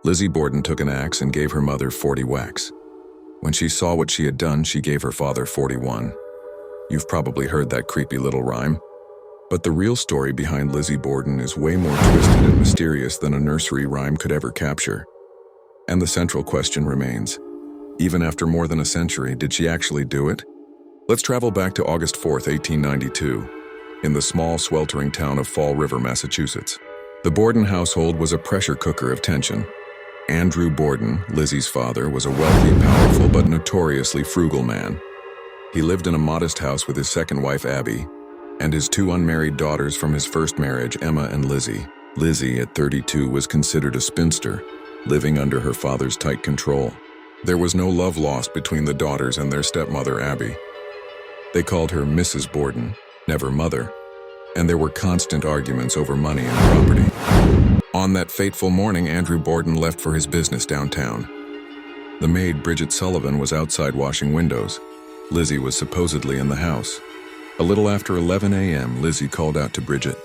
Lizzie Borden took an axe and gave her mother 40 whacks. When she saw what she had done, she gave her father 41. You've probably heard that creepy little rhyme. But the real story behind Lizzie Borden is way more twisted and mysterious than a nursery rhyme could ever capture. And the central question remains, even after more than a century, did she actually do it? Let's travel back to August 4th, 1892, in the small, sweltering town of Fall River, Massachusetts. The Borden household was a pressure cooker of tension. Andrew Borden, Lizzie's father, was a wealthy, powerful, but notoriously frugal man. He lived in a modest house with his second wife, Abby, and his two unmarried daughters from his first marriage, Emma and Lizzie. Lizzie, at 32, was considered a spinster, living under her father's tight control. There was no love lost between the daughters and their stepmother, Abby. They called her Mrs. Borden, never mother, and there were constant arguments over money and property. On that fateful morning, Andrew Borden left for his business downtown. The maid, Bridget Sullivan, was outside washing windows. Lizzie was supposedly in the house. A little after 11 a.m., Lizzie called out to Bridget,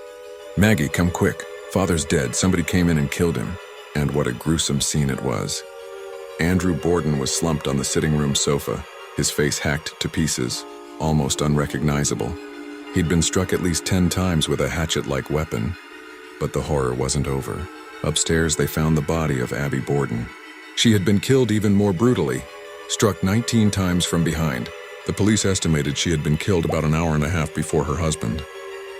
"Maggie, come quick. Father's dead. Somebody came in and killed him." And what a gruesome scene it was. Andrew Borden was slumped on the sitting room sofa, his face hacked to pieces, almost unrecognizable. He'd been struck at least 10 times with a hatchet-like weapon. But the horror wasn't over. Upstairs, they found the body of Abby Borden. She had been killed even more brutally, struck 19 times from behind. The police estimated she had been killed about an hour and a half before her husband.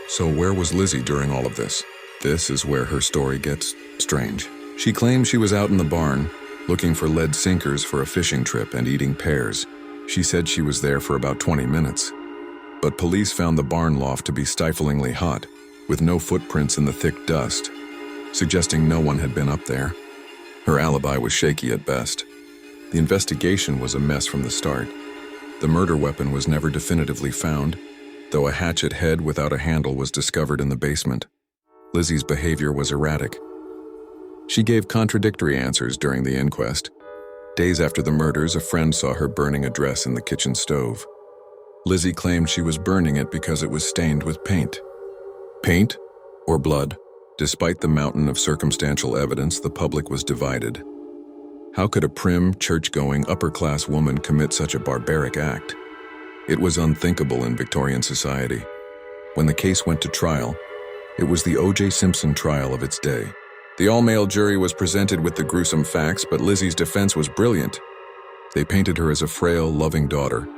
So where was Lizzie during all of this? This is where her story gets strange. She claimed she was out in the barn, looking for lead sinkers for a fishing trip and eating pears. She said she was there for about 20 minutes. But police found the barn loft to be stiflingly hot, with no footprints in the thick dust, suggesting no one had been up there. Her alibi was shaky at best. The investigation was a mess from the start. The murder weapon was never definitively found, though a hatchet head without a handle was discovered in the basement. Lizzie's behavior was erratic. She gave contradictory answers during the inquest. Days after the murders, a friend saw her burning a dress in the kitchen stove. Lizzie claimed she was burning it because it was stained with paint. Paint or blood? Despite the mountain of circumstantial evidence, the public was divided. How could a prim, church-going, upper-class woman commit such a barbaric act? It was unthinkable in Victorian society. When the case went to trial, it was the O.J. Simpson trial of its day. The all-male jury was presented with the gruesome facts, but Lizzie's defense was brilliant. They painted her as a frail, loving daughter,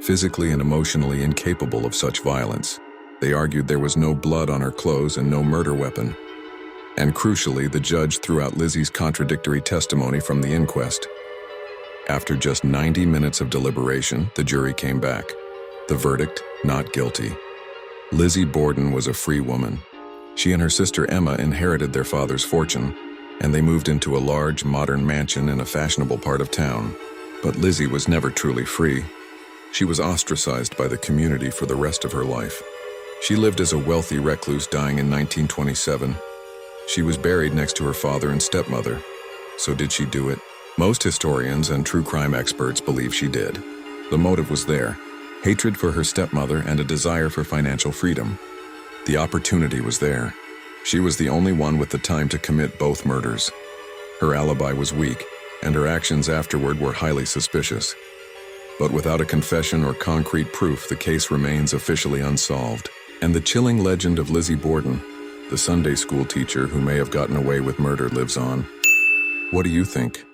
physically and emotionally incapable of such violence. They argued there was no blood on her clothes and no murder weapon. And crucially, the judge threw out Lizzie's contradictory testimony from the inquest. After just 90 minutes of deliberation, the jury came back. The verdict, not guilty. Lizzie Borden was a free woman. She and her sister Emma inherited their father's fortune, and they moved into a large, modern mansion in a fashionable part of town. But Lizzie was never truly free. She was ostracized by the community for the rest of her life. She lived as a wealthy recluse, dying in 1927. She was buried next to her father and stepmother. So did she do it? Most historians and true crime experts believe she did. The motive was there: hatred for her stepmother and a desire for financial freedom. The opportunity was there. She was the only one with the time to commit both murders. Her alibi was weak, and her actions afterward were highly suspicious. But without a confession or concrete proof, the case remains officially unsolved. And the chilling legend of Lizzie Borden, the Sunday school teacher who may have gotten away with murder, lives on. What do you think?